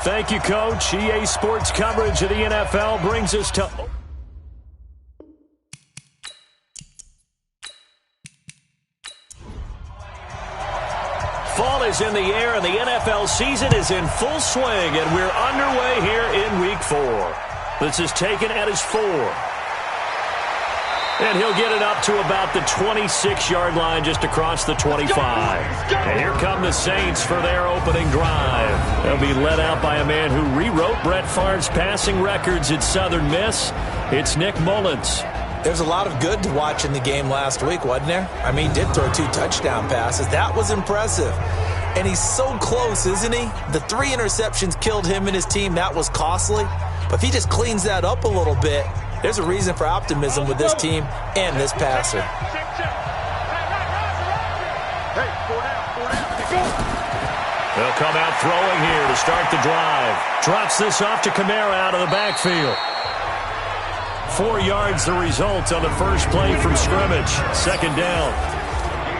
Thank you, Coach. EA Sports coverage of the NFL brings us to... Fall is in the air, and the NFL season is in full swing, and we're underway here in Week 4. This is taken at his 4. And he'll get it up to about the 26-yard line just across the 25. And here come the Saints for their opening drive. They'll be led out by a man who rewrote Brett Favre's passing records at Southern Miss. It's Nick Mullins. There's a lot of good to watch in the game last week, wasn't there? I mean, he did throw 2 touchdown passes. That was impressive. And he's so close, isn't he? The 3 interceptions killed him and his team. That was costly. But if he just cleans that up a little bit, there's a reason for optimism with this team and this passer. They'll come out throwing here to start the drive. Drops this off to Kamara out of the backfield. 4 yards the result on the first play from scrimmage. Second down.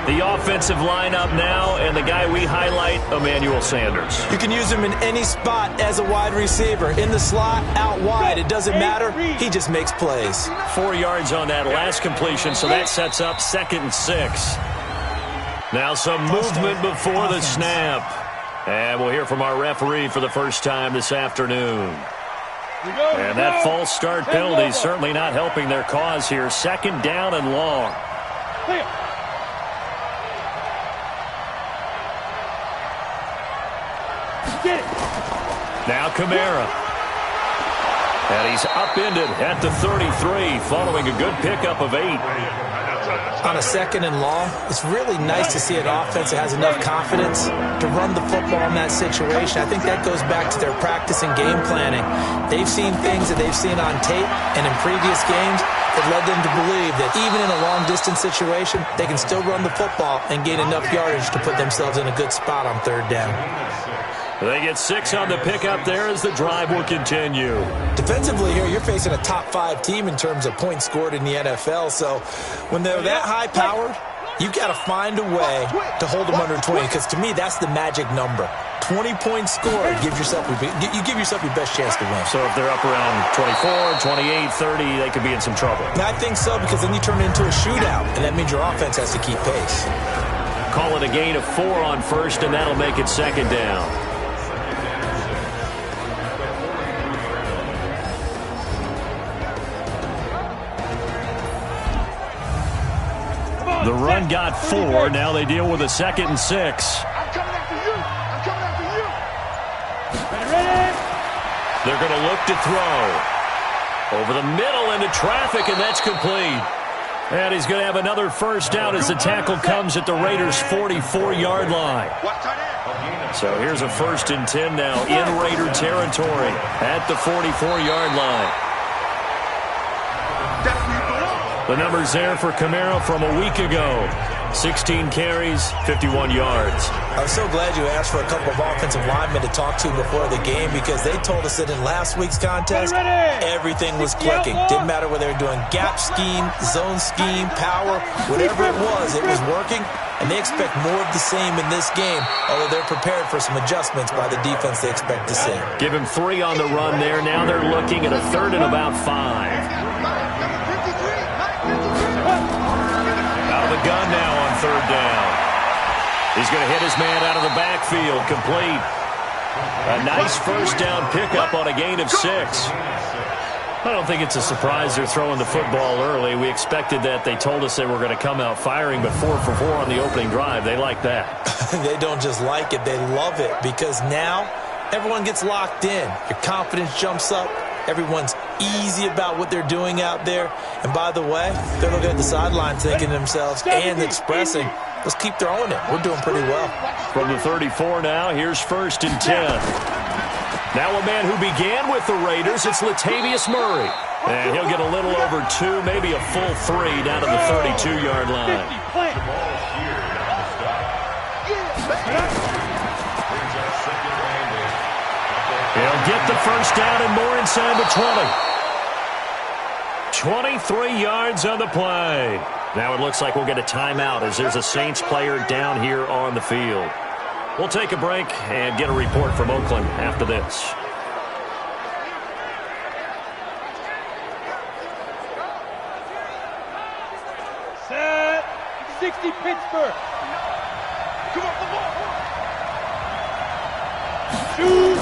The offensive lineup now, and the guy we highlight, Emmanuel Sanders. You can use him in any spot as a wide receiver. In the slot, out wide, it doesn't matter. He just makes plays. 4 yards on that last completion, so that sets up 2nd and 6. Now some movement before the snap. And we'll hear from our referee for the first time this afternoon. And that false start penalty is certainly not helping their cause here. 2nd down and long. Now Kamara. And he's upended at the 33 following a good pickup of 8. On a 2nd and long, it's really nice to see an offense that has enough confidence to run the football in that situation. I think that goes back to their practice and game planning. They've seen things that they've seen on tape and in previous games that led them to believe that even in a long-distance situation, they can still run the football and gain enough yardage to put themselves in a good spot on 3rd down. They get 6 on the pickup there as the drive will continue. Defensively here, you're facing a top 5 team in terms of points scored in the NFL. So when they're that high-powered, you've got to find a way to hold them under 20, because to me, that's the magic number. 20 points scored, you give yourself your best chance to win. So if they're up around 24, 28, 30, they could be in some trouble. And I think so, because then you turn it into a shootout, and that means your offense has to keep pace. Call it a gain of 4 on 1st, and that'll make it 2nd down. The run got 4. Now they deal with a 2nd and 6. I'm coming after you. I'm coming after you. They're going to look to throw. Over the middle into traffic, and that's complete. And he's going to have another first down as the tackle comes at the Raiders' 44-yard line. So here's a 1st and 10 now in Raider territory at the 44-yard line. The numbers there for Kamara from a week ago. 16 carries, 51 yards. I'm so glad you asked for a couple of offensive linemen to talk to before the game, because they told us that in last week's contest, everything was clicking. Didn't matter whether they were doing gap scheme, zone scheme, power, whatever it was working. And they expect more of the same in this game, although they're prepared for some adjustments by the defense they expect to see. Give him 3 on the run there. Now they're looking at a 3rd and about 5. The gun now on 3rd down. He's going to hit his man out of the backfield. Complete. A nice first down pickup on a gain of 6. I don't think it's a surprise they're throwing the football early. We expected that. They told us they were going to come out firing, but 4 for 4 on the opening drive. They like that. They don't just like it. They love it, because now everyone gets locked in. Your confidence jumps up. Everyone's easy about what they're doing out there. And by the way, they're looking at the sideline thinking to themselves and expressing, let's keep throwing it. We're doing pretty well. From the 34 now, here's 1st and 10. Now a man who began with the Raiders, it's Latavius Murray. And he'll get a little over 2, maybe a full 3 down to the 32-yard line. He'll get the first down and more inside the 20. 23 yards on the play. Now it looks like we'll get a timeout as there's a Saints player down here on the field. We'll take a break and get a report from Oakland after this. Set. 60 Pittsburgh. Come on, come on. Shoot.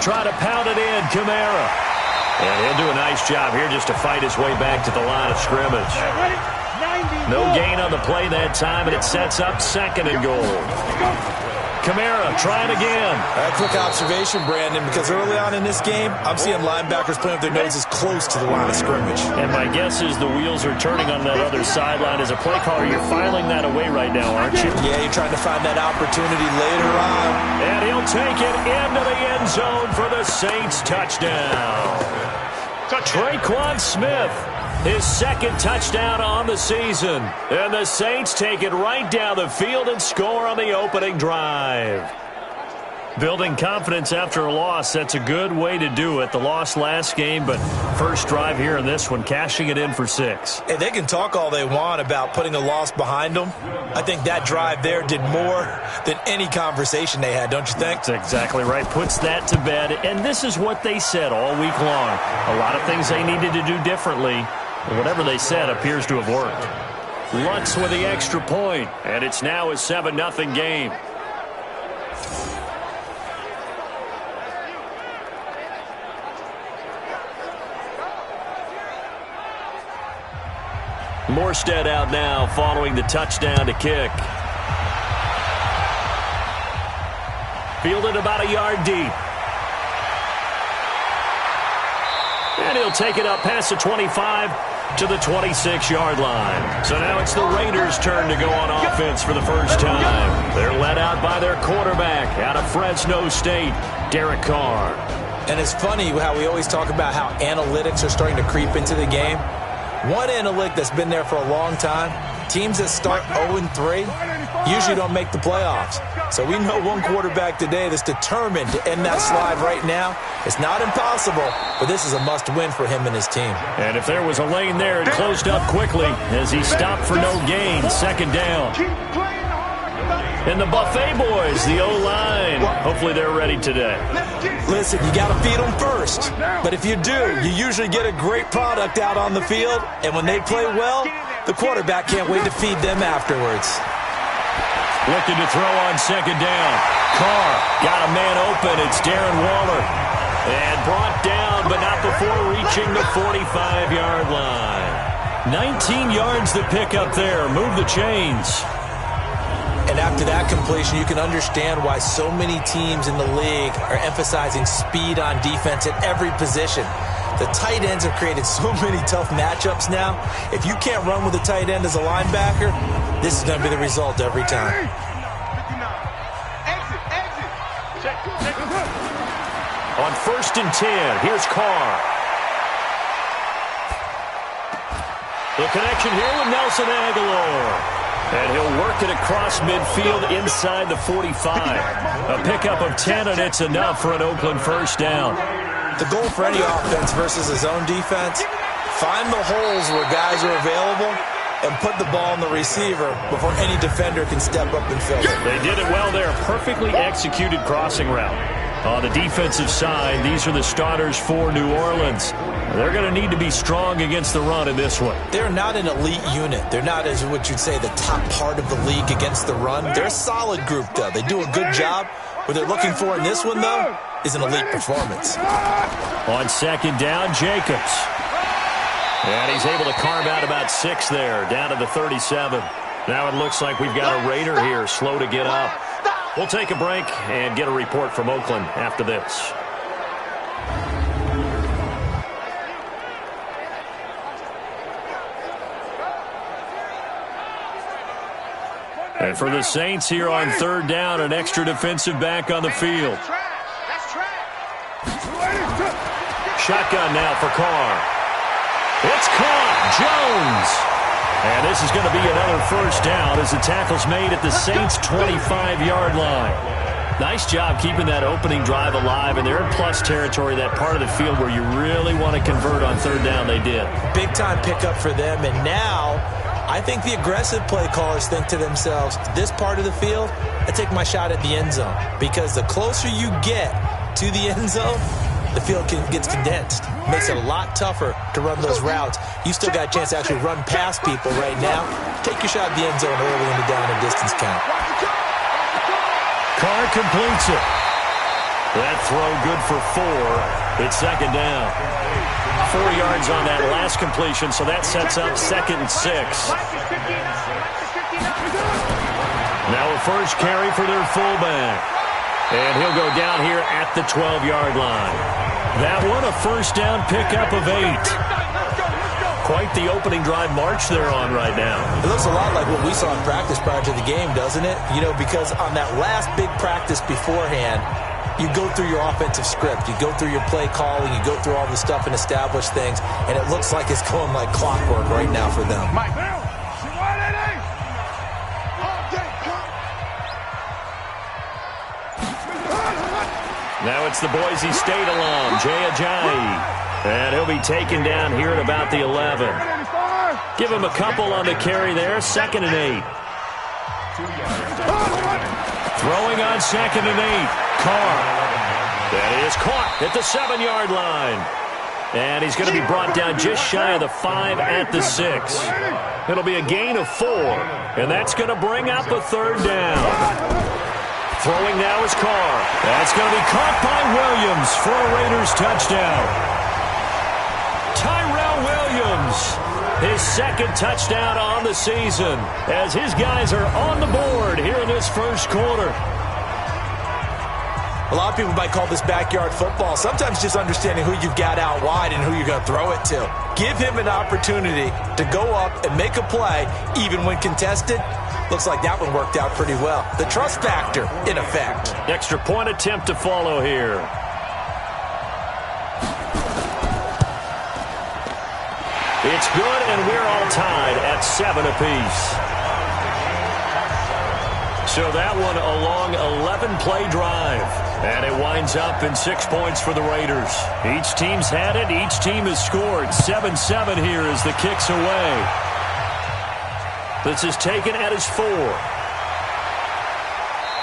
Try to pound it in, Kamara. And he'll do a nice job here just to fight his way back to the line of scrimmage. No gain on the play that time, and it sets up second and goal. Kamara trying again. A quick observation, Brandon, because early on in this game, I'm seeing linebackers playing with their noses close to the line of scrimmage. And my guess is the wheels are turning on that other sideline. As a play caller, you're filing that away right now, aren't you? Yeah, you're trying to find that opportunity later on. And he'll take it into the end zone for the Saints touchdown. Traquan Smith, his second touchdown on the season. And the Saints take it right down the field and score on the opening drive. Building confidence after a loss, that's a good way to do it. The loss last game, but first drive here in this one, cashing it in for 6. Hey, they can talk all they want about putting a loss behind them. I think that drive there did more than any conversation they had, don't you think? That's exactly right. Puts that to bed. And this is what they said all week long. A lot of things they needed to do differently. Whatever they said appears to have worked. Lutz with the extra point, and it's now a 7-0 game. Morstead out now following the touchdown to kick. Fielded about a yard deep. And he'll take it up past the 25 to the 26-yard line. So now it's the Raiders' turn to go on offense for the first time. They're led out by their quarterback out of Fresno State, Derek Carr. And it's funny how we always talk about how analytics are starting to creep into the game. One analytic that's been there for a long time, teams that start 0-3 usually don't make the playoffs. So we know one quarterback today that's determined to end that slide right now. It's not impossible, but this is a must-win for him and his team. And if there was a lane there, it closed up quickly as he stopped for no gain. Second down. And the Buffet boys, the O-line, hopefully they're ready today. Listen, you got to feed them first. But if you do, you usually get a great product out on the field. And when they play well, the quarterback can't wait to feed them afterwards. Looking to throw on second down. Carr got a man open. It's Darren Waller. And brought down, but not before reaching the 45-yard line. 19 yards to pick up there. Move the chains. And after that completion, you can understand why so many teams in the league are emphasizing speed on defense at every position. The tight ends have created so many tough matchups now. If you can't run with a tight end as a linebacker, this is going to be the result every time. On 1st and 10, here's Carr. The connection here with Nelson Aguilar. And he'll work it across midfield inside the 45. A pickup of 10, and it's enough for an Oakland first down. The goal for any offense versus his own defense, find the holes where guys are available and put the ball in the receiver before any defender can step up and fill it. They did it well there. Perfectly executed crossing route. On the defensive side, these are the starters for New Orleans. They're going to need to be strong against the run in this one. They're not an elite unit. They're not, as what you'd say, the top part of the league against the run. They're a solid group, though. They do a good job. What they're looking for in this one, though, is an elite performance. On second down, Jacobs. And he's able to carve out about 6 there, down to the 37. Now it looks like we've got a Raider here, slow to get up. We'll take a break and get a report from Oakland after this. And for the Saints here on third down, an extra defensive back on the field. Shotgun now for Carr. It's caught. Jones. And this is going to be another first down as the tackle's made at the Saints' 25-yard line. Nice job keeping that opening drive alive, and they're in plus territory, that part of the field where you really want to convert on third down. They did. Big-time pickup for them, and now I think the aggressive play callers think to themselves, this part of the field, I take my shot at the end zone. Because the closer you get to the end zone, the field gets condensed. Makes it a lot tougher to run those routes. You still got a chance to actually run past people right now. Take your shot at the end zone early in the down and distance count. Carr completes it. That throw good for 4. It's second down. 4 yards on that last completion, so that sets up 2nd and 6. Now a first carry for their fullback. And he'll go down here at the 12-yard line. That one a first down pickup of 8. Quite the opening drive march they're on right now. It looks a lot like what we saw in practice prior to the game, doesn't it? You know, because on that last big practice beforehand, you go through your offensive script, you go through your play calling, you go through all the stuff and establish things, and it looks like it's going like clockwork right now for them. Now it's the Boise State alum, Jay Ajayi. And he'll be taken down here at about the 11. Give him a couple on the carry there, 2nd and 8. Throwing on 2nd and 8. Carr. That is caught at the 7-yard line. And he's going to be brought down just shy of the 5 at the 6. It'll be a gain of 4. And that's going to bring up a 3rd down. Throwing now is Carr. That's going to be caught by Williams for a Raiders touchdown. Tyrell Williams, his 2nd touchdown on the season, as his guys are on the board here in this first quarter. A lot of people might call this backyard football. Sometimes just understanding who you've got out wide and who you're going to throw it to. Give him an opportunity to go up and make a play, even when contested. Looks like that one worked out pretty well. The trust factor, in effect. Extra point attempt to follow here. It's good, and we're all tied at 7 apiece. So that one a long 11-play drive. And it winds up in 6 points for the Raiders. Each team's had it. Each team has scored. 7-7 here as the kick's away. This is taken at his 4.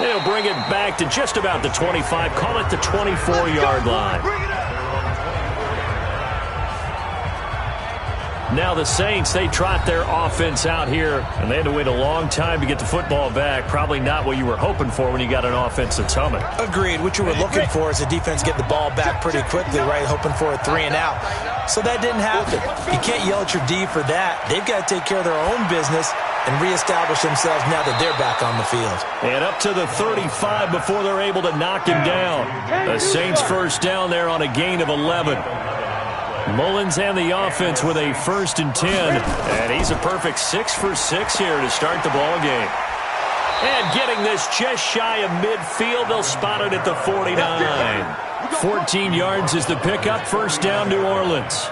They'll bring it back to just about the 25. Call it the 24-yard line. Now the Saints, they trot their offense out here, and they had to wait a long time to get the football back. Probably not what you were hoping for when you got an offense that's humming. Agreed. What you were looking for is a defense get the ball back pretty quickly, right? Hoping for a 3 and out. So that didn't happen. You can't yell at your D for that. They've got to take care of their own business and reestablish themselves now that they're back on the field. And up to the 35 before they're able to knock him down. The Saints first down there on a gain of 11. Mullins and the offense with a 1st and 10. And he's a perfect 6 for 6 here to start the ball game. And getting this just shy of midfield, they'll spot it at the 49. 14 yards is the pickup, first down New Orleans.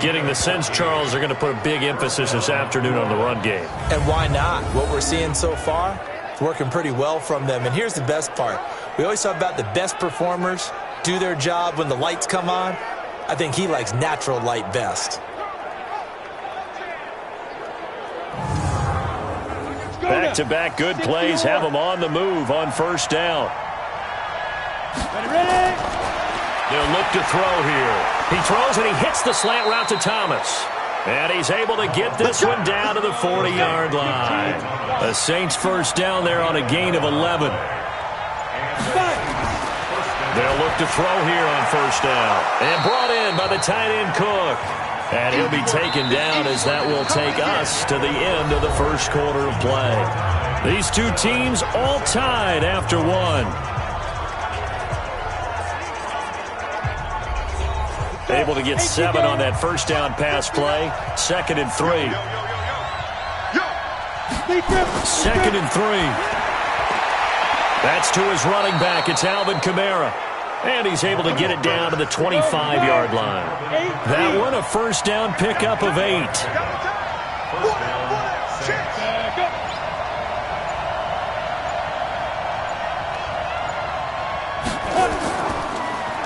Getting the sense, Charles, they're going to put a big emphasis this afternoon on the run game. And why not? What we're seeing so far, it's working pretty well from them. And here's the best part. We always talk about the best performers do their job when the lights come on. I think he likes natural light best. Back-to-back good plays have him on the move on first down. They'll look to throw here. He throws and he hits the slant route to Thomas. And he's able to get this one down to the 40-yard line. The Saints first down there on a gain of 11. They'll look to throw here on first down. And brought in by the tight end Cook. And he'll be taken down as that will take us to the end of the first quarter of play. These two teams all tied after one. Able to get 7 on that first down pass play. 2nd and 3. 2nd and 3. That's to his running back. It's Alvin Kamara. And he's able to get it down to the 25-yard line. That one a first down pickup of 8.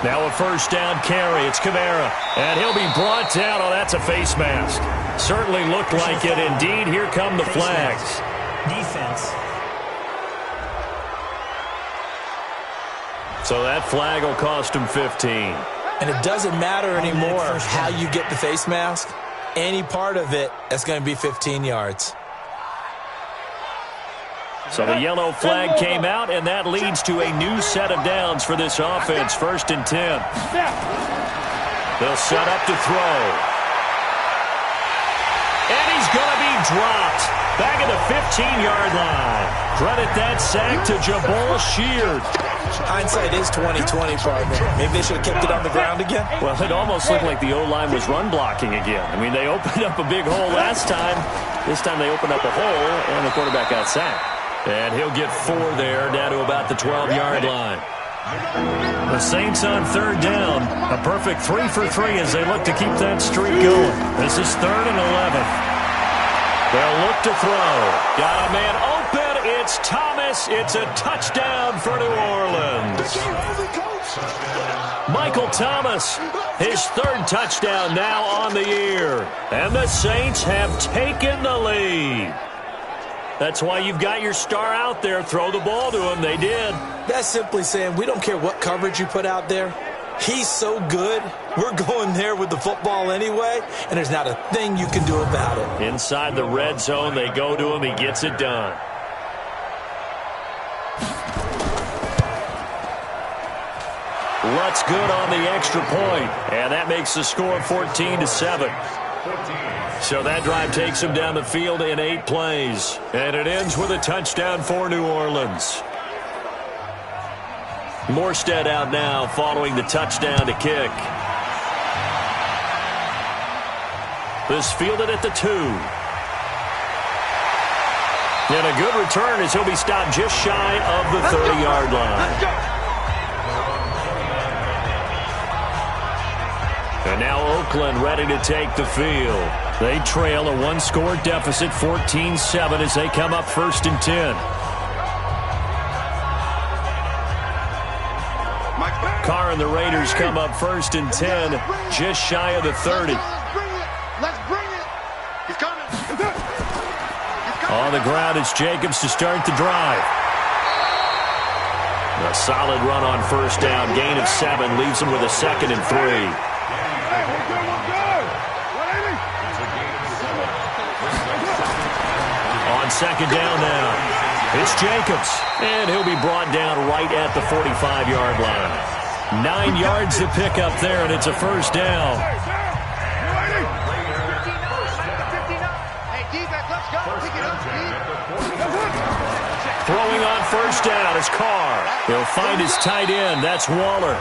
Now a first down carry. It's Kamara. And he'll be brought down. Oh, that's a face mask. Certainly looked like it. Indeed, here come the flags. Defense. So that flag will cost him 15. And it doesn't matter anymore how you get the face mask. Any part of it, that's going to be 15 yards. So the yellow flag came out, and that leads to a new set of downs for this offense. 1st and 10. They'll set up to throw. And he's going to be dropped. Back at the 15-yard line. Credit that sack to Jabal Sheard. Hindsight is 20/20, partner. Maybe they should have kept it on the ground again. Well, it almost looked like the O-line was run blocking again. I mean, they opened up a big hole last time. This time they opened up a hole, and the quarterback got sacked. And he'll get 4 there, down to about the 12-yard line. The Saints on 3rd down. A perfect 3 for 3 as they look to keep that streak going. This is 3rd and 11. They'll look to throw. Got a man open. It's Thomas. It's a touchdown for New Orleans. Michael Thomas, his 3rd touchdown now on the year. And the Saints have taken the lead. That's why you've got your star out there. Throw the ball to him. They did. That's simply saying we don't care what coverage you put out there. He's so good. We're going there with the football anyway, and there's not a thing you can do about it. Inside the red zone, they go to him. He gets it done. Lutz good on the extra point, and that makes the score 14-7. So that drive takes him down the field in 8 plays. And it ends with a touchdown for New Orleans. Morstead out now following the touchdown to kick. This fielded at the 2. And a good return as he'll be stopped just shy of the 30-yard line. And now Oakland ready to take the field. They trail a 1-score deficit, 14-7, as they come up 1st and 10. Carr and the Raiders come up 1st and 10, just shy of the 30. Let's bring it. He's coming. On the ground, it's Jacobs to start the drive. A solid run on 1st down, gain of 7, leaves him with a 2nd and 3. On 2nd down now, it's Jacobs, and he'll be brought down right at the 45-yard line. 9 yards to pick up there, and it's a 1st down. Throwing on 1st down is Carr. He'll find his tight end. That's Waller.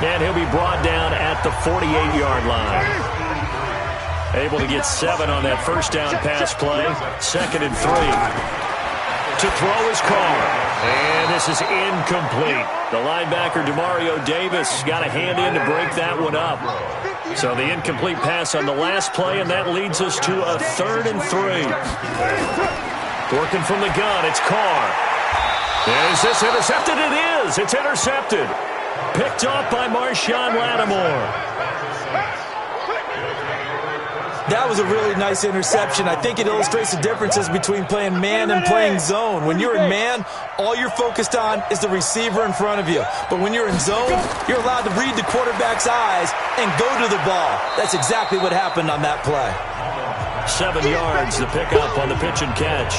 And he'll be brought down at the 48-yard line. Able to get 7 on that 1st down pass play. 2nd and 3. To throw is Carr. And this is incomplete. The linebacker, Demario Davis, got a hand in to break that one up. So the incomplete pass on the last play, and that leads us to a 3rd and 3. Working from the gun, it's Carr. Is this intercepted? It is. It's intercepted. Picked off by Marshawn Lattimore. That was a really nice interception. I think it illustrates the differences between playing man and playing zone. When you're in man, all you're focused on is the receiver in front of you. But when you're in zone, you're allowed to read the quarterback's eyes and go to the ball. That's exactly what happened on that play. 7 yards to pick up on the pitch and catch.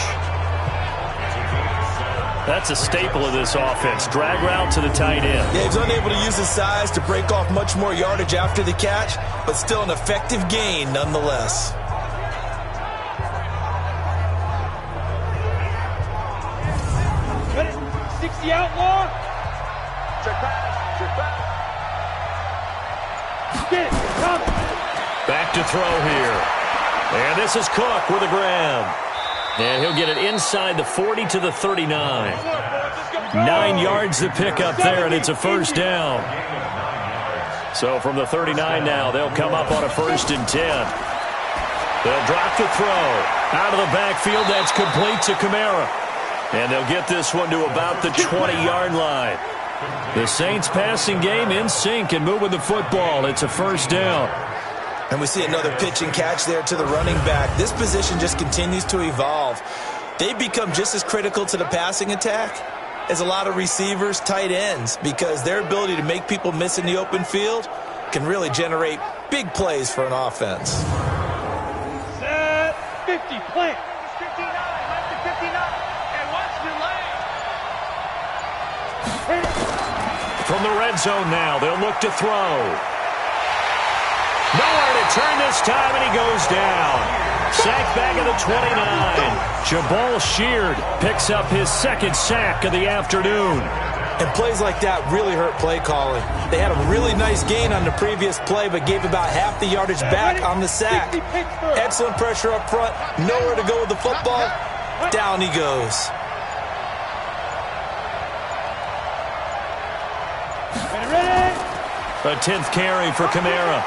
That's a staple of this offense. Drag route to the tight end. Yeah, he's unable to use his size to break off much more yardage after the catch, but still an effective gain nonetheless. Got it. 60 outlaw. Check back. Get it. Come. Back to throw here. And this is Cook with a grab. And he'll get it inside the 40 to the 39. 9 yards to pick up there, and it's a 1st down. So from the 39 now, they'll come up on a 1st and 10. They'll drop the throw. Out of the backfield, that's complete to Kamara. And they'll get this one to about the 20-yard line. The Saints passing game in sync and moving the football. It's a 1st down. And we see another pitch and catch there to the running back. This position just continues to evolve. They become just as critical to the passing attack as a lot of receivers, tight ends, because their ability to make people miss in the open field can really generate big plays for an offense. Set 50, plant. 59, left to 59, and watch your leg. From the red zone now, they'll look to throw. Nowhere to turn this time, and he goes down. Sack back at the 29. Jabal Sheard picks up his second sack of the afternoon. And plays like that really hurt play calling. They had a really nice gain on the previous play, but gave about half the yardage back on the sack. Excellent pressure up front. Nowhere to go with the football. Down he goes. A 10th carry for Kamara.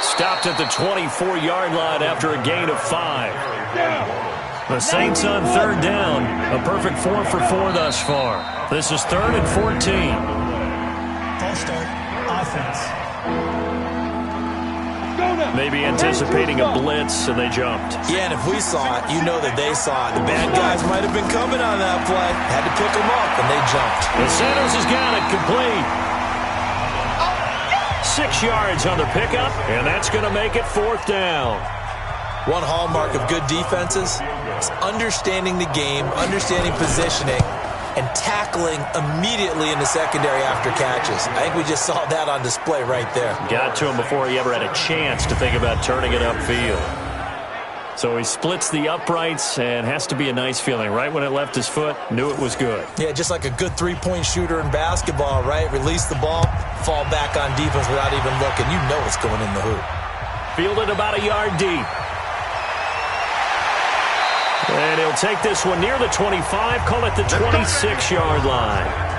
Stopped at the 24-yard line after a gain of 5. The Saints on third down. A perfect 4 for 4 thus far. This is 3rd and 14. False start. Offense. Maybe anticipating a blitz, and they jumped. Yeah, and if we saw it, you know that they saw it. The bad guys might have been coming on that play. Had to pick them up, and they jumped. And Santos has got it complete. 6 yards on the pickup, and that's going to make it 4th down. One hallmark of good defenses is understanding the game, understanding positioning, and tackling immediately in the secondary after catches. I think we just saw that on display right there. Got to him before he ever had a chance to think about turning it upfield. So he splits the uprights, and has to be a nice feeling. Right when it left his foot, knew it was good. Yeah, just like a good three-point shooter in basketball, right? Release the ball, fall back on defense without even looking. You know it's going in the hoop. Fielded about a yard deep. And he'll take this one near the 25, call it the 26-yard line.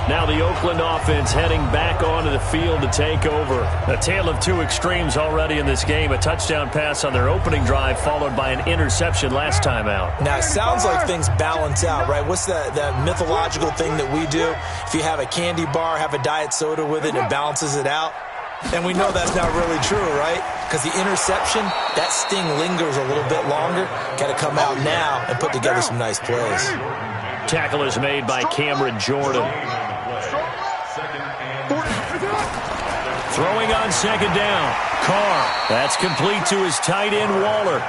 Now the Oakland offense heading back onto the field to take over. A tale of two extremes already in this game. A touchdown pass on their opening drive, followed by an interception last time out. Now, it sounds like things balance out, right? What's that mythological thing that we do? If you have a candy bar, have a diet soda with it, it balances it out. And we know that's not really true, right? Because the interception, that sting lingers a little bit longer. Got to come out now and put together some nice plays. Tackle is made by Cameron Jordan. Throwing on second down. Carr. That's complete to his tight end, Waller.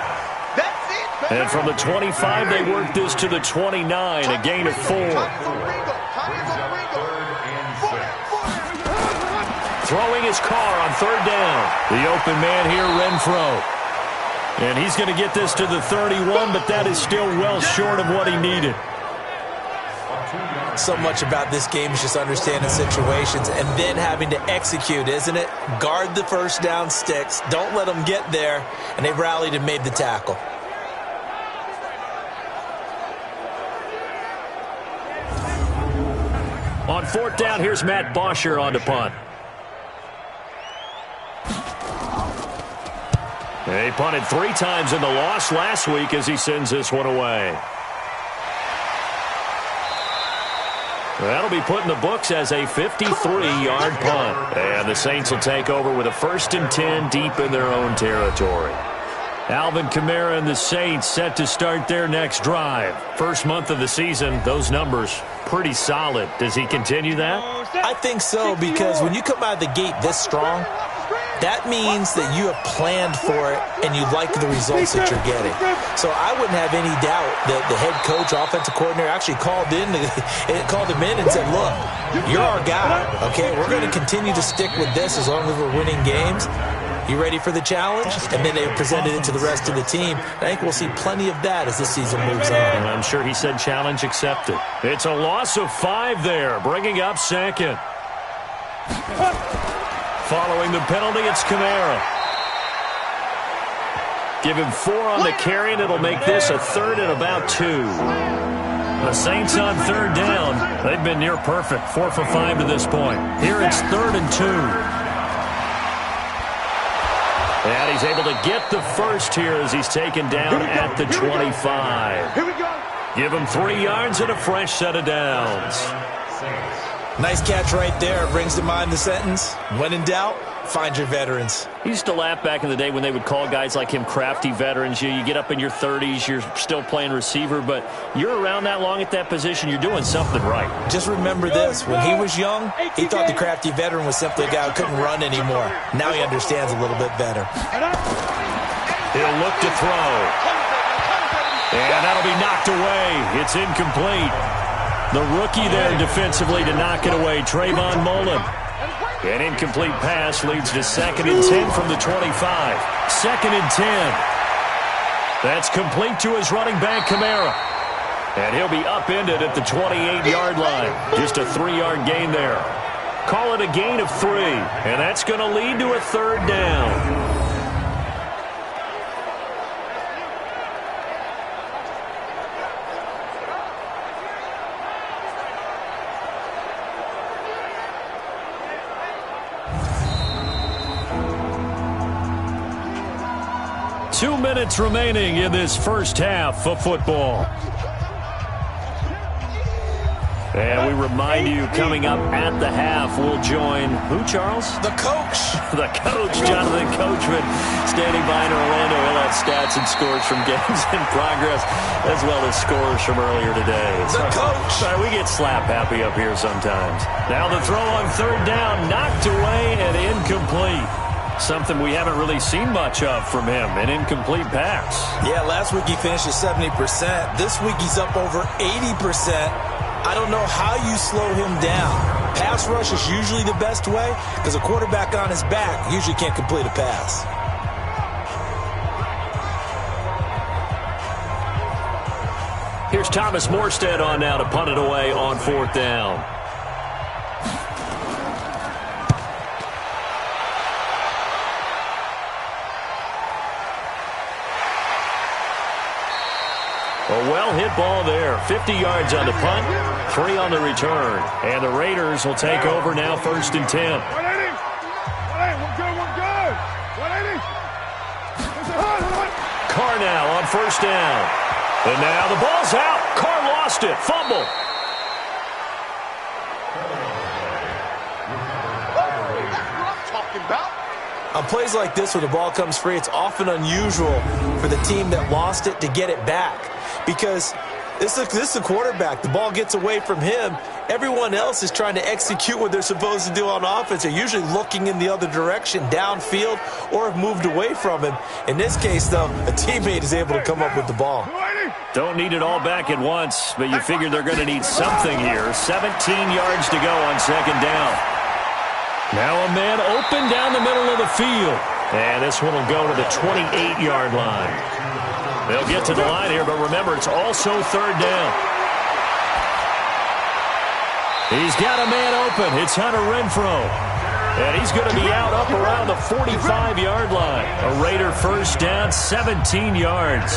And from the 25, they work this to the 29, a gain of 4. Throwing his Carr on third down. The open man here, Renfro. And he's going to get this to the 31, but that is still well short of what he needed. So much about this game is just understanding situations and then having to execute, isn't it? Guard the first down sticks. Don't let them get there. And they rallied and made the tackle. On fourth down, here's Matt Bosher on the punt. He punted 3 times in the loss last week as he sends this one away. That'll be put in the books as a 53-yard punt. And the Saints will take over with a 1st and 10 deep in their own territory. Alvin Kamara and the Saints set to start their next drive. First month of the season, those numbers pretty solid. Does he continue that? I think so, because when you come out of the gate this strong, that means that you have planned for it and you like the results that you're getting. So I wouldn't have any doubt that the head coach, offensive coordinator actually called him in and said, look, you're our guy, okay? We're going to continue to stick with this as long as we're winning games. You ready for the challenge? And then they presented it to the rest of the team. I think we'll see plenty of that as this season moves on. And I'm sure he said challenge accepted. It's a loss of 5 there, bringing up second. Following the penalty, it's Kamara. Give him 4 on the carry, and it'll make this a 3rd and about 2. The Saints on third down. They've been near perfect, 4 for 5 to this point. Here it's 3rd and 2. And he's able to get the first here as he's taken down at the 25. Here we go. Give him 3 yards and a fresh set of downs. Nice catch right there. Brings to mind the sentence, when in doubt, find your veterans. He used to laugh back in the day when they would call guys like him crafty veterans. You get up in your 30s, you're still playing receiver, but you're around that long at that position, you're doing something right. Just remember this. When he was young, he thought the crafty veteran was simply a guy who couldn't run anymore. Now he understands a little bit better. He'll look to throw. And that'll be knocked away. It's incomplete. The rookie there defensively to knock it away, Trayvon Mullen. An incomplete pass leads to 2nd and 10 from the 25. 2nd and 10. That's complete to his running back, Kamara. And he'll be upended at the 28-yard line. Just a 3-yard gain there. Call it a gain of 3. And that's going to lead to a 3rd down. Two minutes remaining in this first half of football. And we remind you, coming up at the half, we'll join who, Charles? The coach. The coach, Jonathan Coachman, standing by in Orlando. He'll have stats and scores from games in progress, as well as scores from earlier today. The coach. Sorry, we get slap happy up here sometimes. Now the throw on 3rd down, knocked away and incomplete. Something we haven't really seen much of from him, an incomplete pass. Yeah, last week he finished at 70%. This week he's up over 80%. I don't know how you slow him down. Pass rush is usually the best way because a quarterback on his back usually can't complete a pass. Here's Thomas Morstead on now to punt it away on 4th down. A well-hit ball there. 50 yards on the punt, 3 on the return. And the Raiders will take over now, 1st and 10. 180. We're good. 180. Carr now on 1st down. And now the ball's out. Carr lost it. Fumble. On plays like this, when the ball comes free, it's often unusual for the team that lost it to get it back. Because this is a quarterback. The ball gets away from him. Everyone else is trying to execute what they're supposed to do on offense. They're usually looking in the other direction, downfield, or have moved away from him. In this case, though, a teammate is able to come up with the ball. Don't need it all back at once, but you figure they're going to need something here. 17 yards to go on 2nd down. Now a man open down the middle of the field. And this one will go to the 28-yard line. They'll get to the line here, but remember, it's also 3rd down. He's got a man open. It's Hunter Renfrow. And he's going to be out up around the 45-yard line. A Raider 1st down, 17 yards.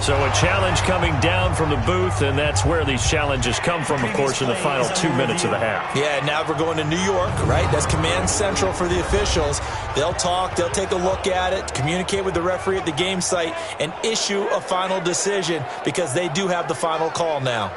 So a challenge coming down from the booth, and that's where these challenges come from, of course, in the final 2 minutes of the half. Yeah, now we're going to New York, right? That's command central for the officials. They'll talk, they'll take a look at it, communicate with the referee at the game site, and issue a final decision because they do have the final call now.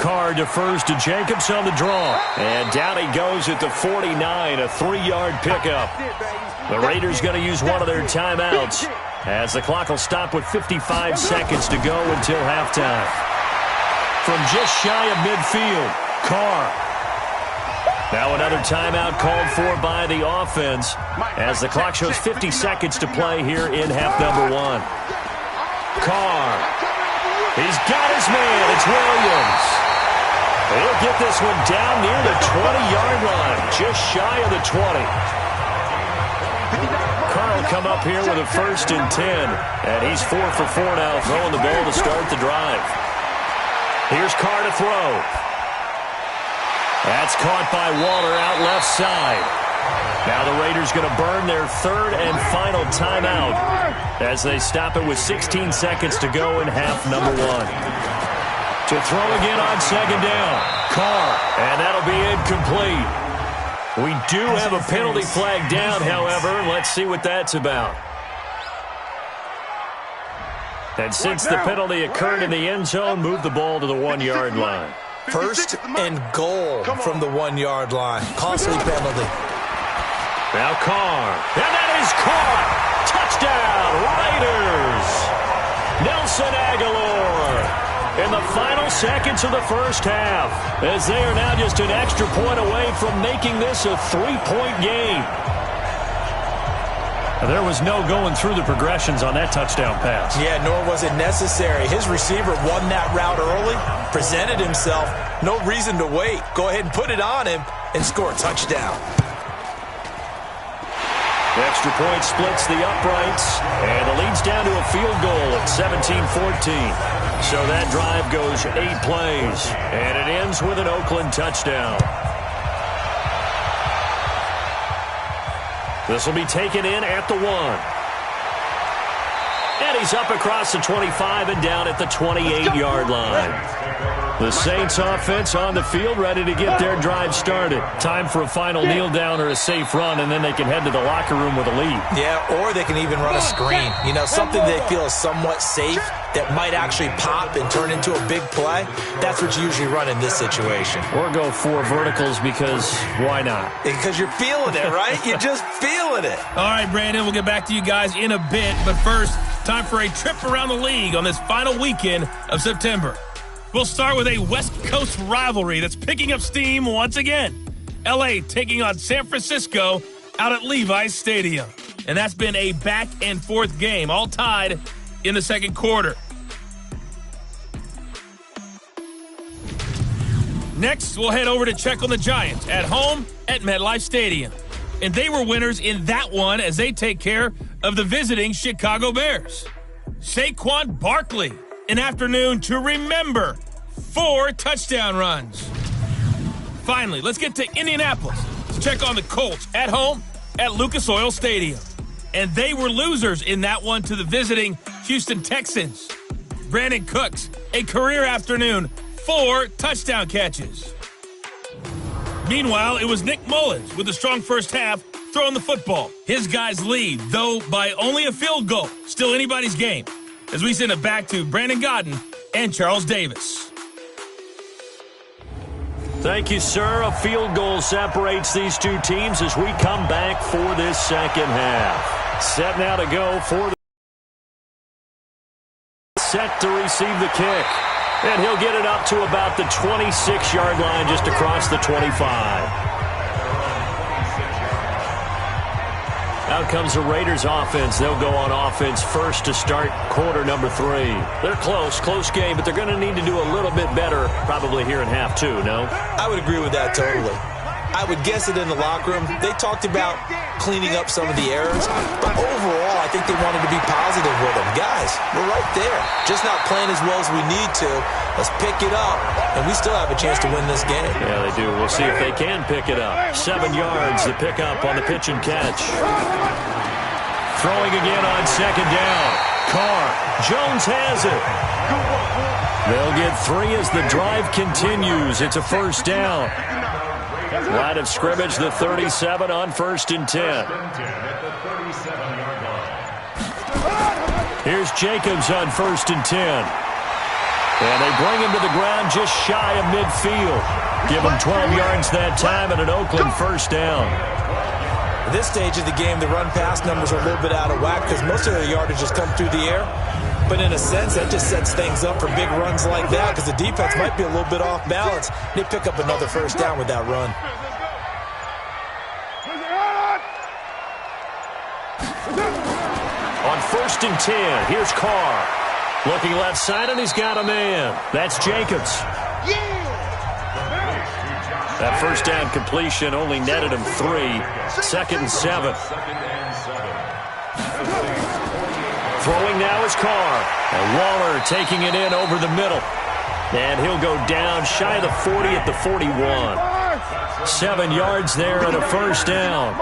Carr defers to Jacobs on the draw. And down he goes at the 49, a 3-yard pickup. The Raiders going to use one of their timeouts as the clock will stop with 55 seconds to go until halftime. From just shy of midfield, Carr. Now another timeout called for by the offense as the clock shows 50 seconds to play here in half number 1. Carr. He's got his man. It's Williams. He'll get this one down near the 20-yard line, just shy of the 20. Carr will come up here with a 1st and 10, and he's 4 for 4 now, throwing the ball to start the drive. Here's Carr to throw. That's caught by Waller out left side. Now the Raiders going to burn their third and final timeout as they stop it with 16 seconds to go in half number one. To throw again on second down. Carr, and that'll be incomplete. We do have a penalty flag down, however. Let's see what that's about. And since the penalty occurred in the end zone, move the ball to the 1-yard line. First and goal from the 1-yard line. Costly penalty. Now Carr. And that is caught. Touchdown, Raiders. Nelson Aguilar in the final seconds of the first half, as they are now just an extra point away from making this a 3-point game. There was no going through the progressions on that touchdown pass. Yeah, nor was it necessary. His receiver won that route early, presented himself. No reason to wait. Go ahead and put it on him and score a touchdown. The extra point splits the uprights, and it leads down to a field goal at 17-14. So that drive goes 8 plays, and it ends with an Oakland touchdown. This will be taken in at the 1. And he's up across the 25 and down at the 28-yard line. The Saints offense on the field, ready to get their drive started. Time for a final kneel down or a safe run, and then they can head to the locker room with a lead. Yeah, or they can even run a screen. You know, something they feel is somewhat safe that might actually pop and turn into a big play. That's what you usually run in this situation. Or go 4 verticals because why not? Because you're feeling it, right? You're just feeling it. All right, Brandon, we'll get back to you guys in a bit. But first, time for a trip around the league on this final weekend of September. We'll start with a West Coast rivalry that's picking up steam once again. L.A. taking on San Francisco out at Levi's Stadium. And that's been a back-and-forth game, all tied in the second quarter. Next, we'll head over to check on the Giants at home at MetLife Stadium. And they were winners in that one as they take care of the visiting Chicago Bears. Saquon Barkley, an afternoon to remember. 4 touchdown runs. Finally, let's get to Indianapolis to check on the Colts at home at Lucas Oil Stadium. And they were losers in that one to the visiting Houston Texans. Brandon Cooks, a career afternoon, 4 touchdown catches. Meanwhile, it was Nick Mullins with a strong first half throwing the football. His guys lead, though by only a field goal. Still anybody's game. As we send it back to Brandon Godden and Charles Davis. Thank you, sir. A field goal separates these two teams as we come back for this second half. Set now to go for the set to receive the kick. And he'll get it up to about the 26-yard line just across the 25. Out comes the Raiders offense. They'll go on offense first to start quarter number 3. They're close game, but they're going to need to do a little bit better probably here in half 2, no? I would agree with that totally. I would guess it in the locker room. They talked about cleaning up some of the errors, but overall, I think they wanted to be positive with them. Guys, we're right there. Just not playing as well as we need to. Let's pick it up, and we still have a chance to win this game. Yeah, they do. We'll see if they can pick it up. 7 yards, the pickup on the pitch and catch. Throwing again on second down. Carr. Jones has it. They'll get 3 as the drive continues. It's a first down. Line of scrimmage, the 37 on 1st and 10. Here's Jacobs on 1st and 10. And they bring him to the ground just shy of midfield. Give him 12 yards that time and an Oakland first down. At this stage of the game, the run-pass numbers are a little bit out of whack because most of the yardage has come through the air. But in a sense, that just sets things up for big runs like that because the defense might be a little bit off balance. They pick up another first down with that run. On 1st and 10, here's Carr. Looking left side, and he's got a man. That's Jacobs. That first down completion only netted him 3. 2nd and 7. Throwing now is Carr. And Waller taking it in over the middle. And he'll go down shy of the 40 at the 41. 7 yards there and a first down.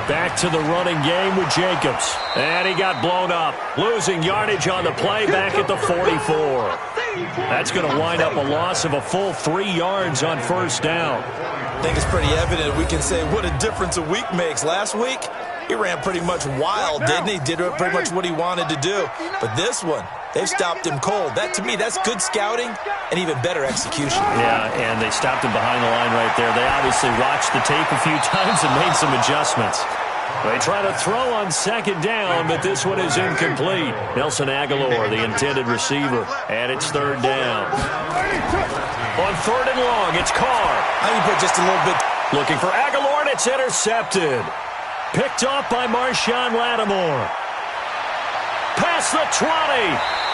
Back to the running game with Jacobs. And he got blown up. Losing yardage on the play back at the 44. That's going to wind up a loss of a full 3 yards on first down. I think it's pretty evident. We can say what a difference a week makes. Last week, he ran pretty much wild, didn't he? Did pretty much what he wanted to do. But this one, they've stopped him cold. That, to me, that's good scouting and even better execution. Yeah, and they stopped him behind the line right there. They obviously watched the tape a few times and made some adjustments. They try to throw on second down, but this one is incomplete. Nelson Aguilar, the intended receiver, and it's third down. On third and long, it's Carr. I can put just a little bit. Looking for Aguilar, and it's intercepted. Picked off by Marshawn Lattimore. Past the 20.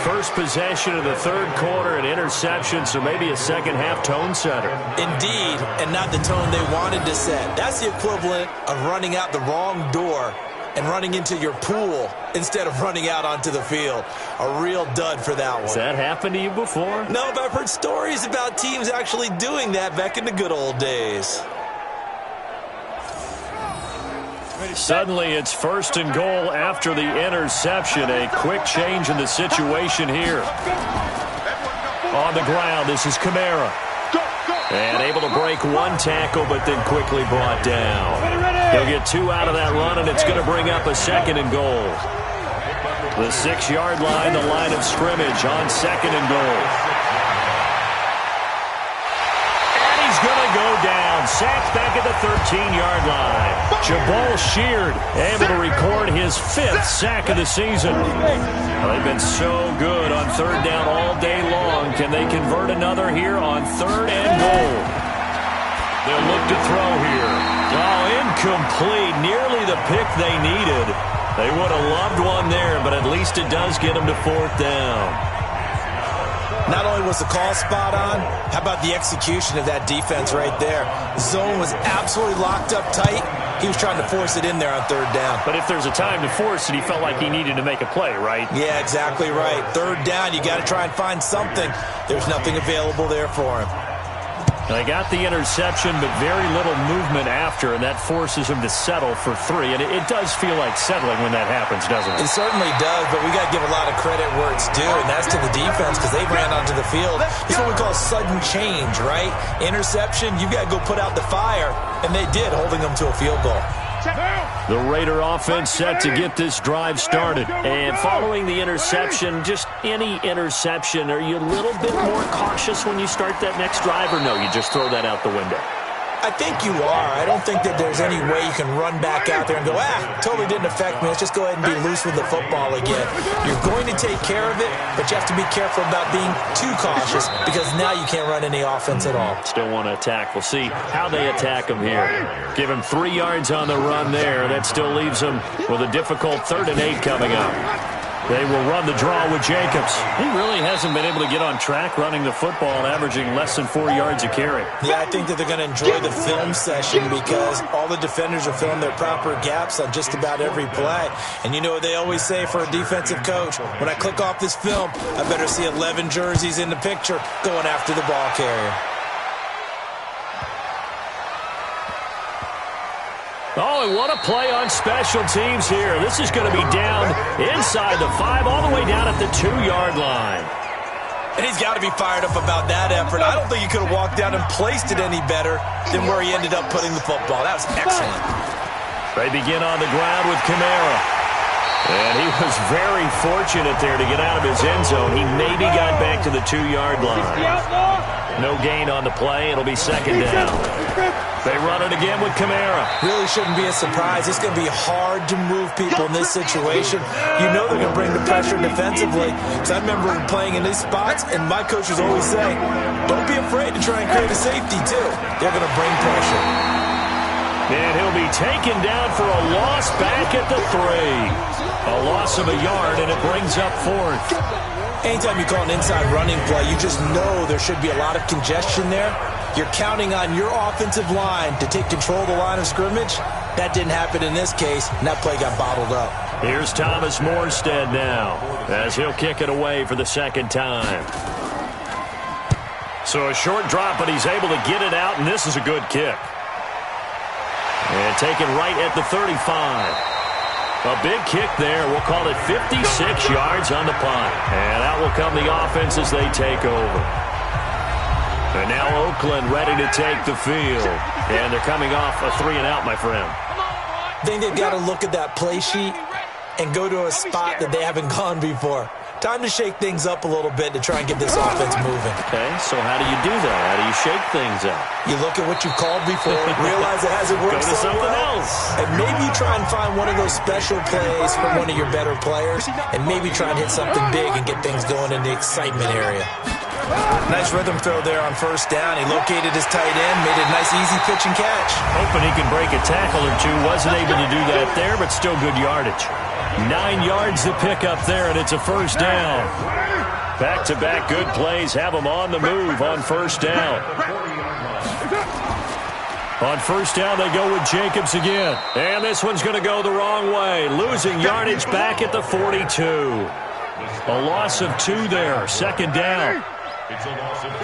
First possession of the third quarter, an interception, so maybe a second-half tone setter. Indeed, and not the tone they wanted to set. That's the equivalent of running out the wrong door and running into your pool instead of running out onto the field. A real dud for that one. Has that happened to you before? No, but I've heard stories about teams actually doing that back in the good old days. Suddenly, it's first and goal after the interception. A quick change in the situation here. On the ground, this is Kamara. And able to break one tackle, but then quickly brought down. He'll get 2 out of that run, and it's going to bring up a second and goal. The 6-yard line, the line of scrimmage on second and goal. And he's going to go down. Sacked back at the 13-yard line. Jabal Sheard able to record his 5th sack of the season. Well, they've been so good on third down all day long. Can they convert another here on third and goal? They'll look to throw here. Oh, incomplete. Nearly the pick they needed. They would have loved one there, but at least it does get them to fourth down. Not only was the call spot on, how about the execution of that defense right there? The zone was absolutely locked up tight. He was trying to force it in there on third down. But if there's a time to force it, he felt like he needed to make a play, right? Yeah, exactly right. Third down, you got to try and find something. There's nothing available there for him. They got the interception, but very little movement after, and that forces him to settle for 3. And it does feel like settling when that happens, doesn't it? It certainly does, but we got to give a lot of credit where it's due, and that's to the defense because they ran onto the field. It's what we call sudden change, right? Interception, you got to go put out the fire, and they did, holding them to a field goal. The Raider offense set to get this drive started. And following the interception, just any interception, are you a little bit more cautious when you start that next drive, or no, you just throw that out the window? I think you are. I don't think that there's any way you can run back out there and go, totally didn't affect me. Let's just go ahead and be loose with the football again. You're going to take care of it, but you have to be careful about being too cautious because now you can't run any offense at all. Still want to attack. We'll see how they attack him here. Give him 3 yards on the run there. That still leaves him with a difficult 3rd and 8 coming up. They will run the draw with Jacobs. He really hasn't been able to get on track running the football, averaging less than 4 yards a carry. Yeah, I think that they're going to enjoy the film session because all the defenders are filling their proper gaps on just about every play. And you know what they always say for a defensive coach? When I click off this film, I better see 11 jerseys in the picture going after the ball carrier. Oh, and what a play on special teams here. This is going to be down inside the 5, all the way down at the 2-yard line. And he's got to be fired up about that effort. I don't think he could have walked down and placed it any better than where he ended up putting the football. That was excellent. They begin on the ground with Kamara. And he was very fortunate there to get out of his end zone. He maybe got back to the 2-yard line. No gain on the play. It'll be second down. They run it again with Kamara. Really shouldn't be a surprise. It's going to be hard to move people in this situation. You know they're going to bring the pressure defensively. Because I remember playing in these spots, and my coaches always say, don't be afraid to try and create a safety, too. They're going to bring pressure. And he'll be taken down for a loss back at the 3. A loss of a yard, and it brings up 4th. Anytime you call an inside running play, you just know there should be a lot of congestion there. You're counting on your offensive line to take control of the line of scrimmage. That didn't happen in this case, and that play got bottled up. Here's Thomas Morstead now as he'll kick it away for the second time. So a short drop, but he's able to get it out, and this is a good kick. And taken right at the 35. A big kick there. We'll call it 56 yards on the punt. And out will come the offense as they take over. And now Oakland ready to take the field. And they're coming off a 3-and-out, my friend. I think they've got to look at that play sheet and go to a spot that they haven't gone before. Time to shake things up a little bit to try and get this offense moving. Okay, so how do you do that? How do you shake things up? You look at what you called before, realize it hasn't worked Go to so something well, else. and maybe try and find one of those special plays from one of your better players, and maybe try and hit something big and get things going in the excitement area. Nice rhythm throw there on first down. He located his tight end, made a nice easy pitch and catch. Hoping he can break a tackle or two. Wasn't able to do that there, but still good yardage. 9 yards to pick up there, and it's a first down. Back-to-back good plays have them on the move on first down. On first down, they go with Jacobs again. And this one's going to go the wrong way. Losing yardage back at the 42. A loss of 2 there. Second down. It's a loss of 2.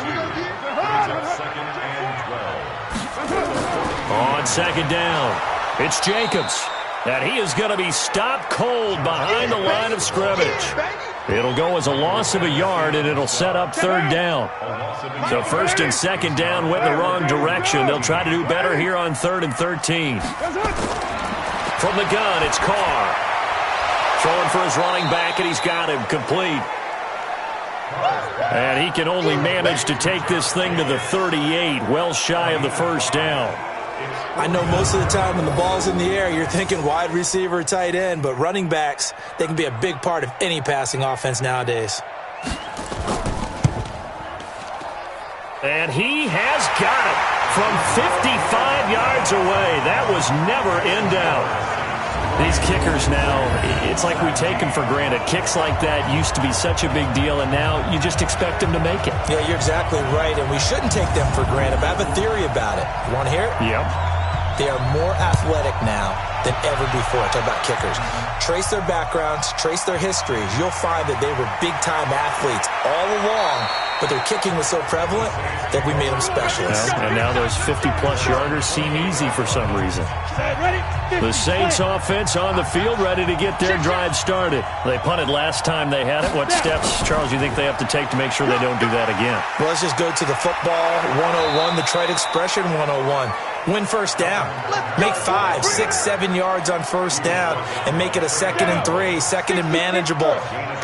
It's second and 12. On second down, it's Jacobs. And he is going to be stopped cold behind the line of scrimmage. It'll go as a loss of a yard, and it'll set up third down. So first and second down went in the wrong direction. They'll try to do better here on 3rd and 13. From the gun, it's Carr. Throwing for his running back, and he's got him complete. And he can only manage to take this thing to the 38, well shy of the first down. I know most of the time when the ball's in the air, you're thinking wide receiver, tight end, but running backs, they can be a big part of any passing offense nowadays. And he has got it from 55 yards away. That was never in doubt. These kickers now, it's like we take them for granted. Kicks like that used to be such a big deal, and now you just expect them to make it. Yeah, you're exactly right, and we shouldn't take them for granted, but I have a theory about it. You want to hear it? Yep. They are more athletic now than ever before. Talk about kickers. Trace their backgrounds, trace their histories. You'll find that they were big-time athletes all along, but their kicking was so prevalent that we made them specialists. And now those 50-plus yarders seem easy for some reason. The Saints offense on the field ready to get their drive started. They punted last time they had it. What steps, Charles, you think they have to take to make sure they don't do that again? Well, let's just go to the football 101, the trite expression 101. Win first down. Make 5, 6, 7 yards on first down and make it a 2nd and 3, 2nd and manageable.